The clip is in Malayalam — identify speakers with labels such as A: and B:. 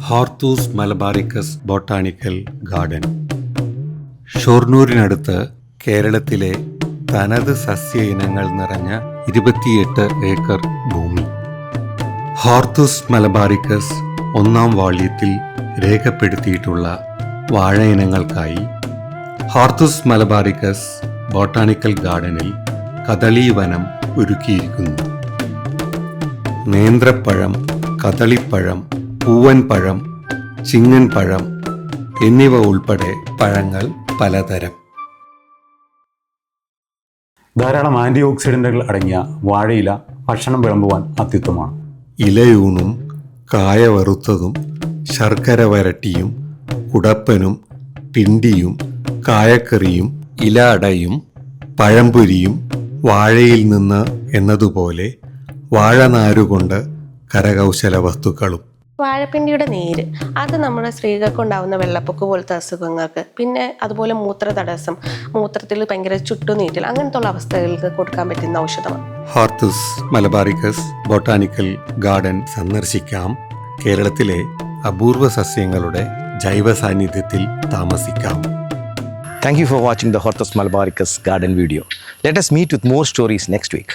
A: Hortus Malabaricus botanical garden. ഷൊർണൂരിനടുത്ത് കേരളത്തിലെ തനത് സസ്യ ഇനങ്ങൾ നിറഞ്ഞ 28 ഏക്കർ ഭൂമി. ഹോർത്തൂസ് മലബാറിക്കസ് 1-ാം വാള്യത്തിൽ രേഖപ്പെടുത്തിയിട്ടുള്ള വാഴ ഇനങ്ങൾക്കായി ഹോർത്തൂസ് മലബാറിക്കസ് ബൊട്ടാണിക്കൽ ഗാർഡനിൽ കദളീവനം ഒരുക്കിയിരിക്കുന്നു. നേന്ത്രപ്പഴം, കദളിപ്പഴം, പൂവൻപഴം, ചിങ്ങൻപഴം എന്നിവ ഉൾപ്പെടെ പഴങ്ങൾ പലതരം.
B: ധാരാളം ആൻറ്റി ഓക്സിഡൻറ്റുകൾ അടങ്ങിയ വാഴയില ഭക്ഷണം വിളമ്പുവാൻ അത്യുത്തമമാണ്.
A: ഇലയൂണും കായ വറുത്തതും ശർക്കര വരട്ടിയും കുടപ്പനും പിണ്ടിയും കായക്കറിയും ഇല അടയും പഴംപൊരിയും വാഴയിൽ നിന്ന് എന്നതുപോലെ വാഴനാരുകൊണ്ട് കരകൗശല വസ്തുക്കളും.
C: വാഴപ്പിണ്ടിയുടെ നീര് അത് നമ്മുടെ സ്ത്രീകൾക്കുണ്ടാവുന്ന വെള്ളപ്പൊക്ക് പോലത്തെ അസുഖങ്ങൾക്ക്, പിന്നെ അതുപോലെ മൂത്ര തടസ്സം, മൂത്രത്തിൽ ഭയങ്കര ചുട്ടുനീറ്റൽ, അങ്ങനത്തെ ഉള്ള അവസ്ഥകൾക്ക് കൊടുക്കാൻ പറ്റുന്ന ഔഷധമാണ്.
A: ഹോർത്തൂസ് മലബാറിക്കസ് ബൊട്ടാണിക്കൽ ഗാർഡൻ സന്ദർശിക്കാം. കേരളത്തിലെ അപൂർവ സസ്യങ്ങളുടെ ജൈവ സാന്നിധ്യത്തിൽ താമസിക്കാം.
D: Thank you for watching the Hortus Malabaricus garden video. Let us meet with more stories next week.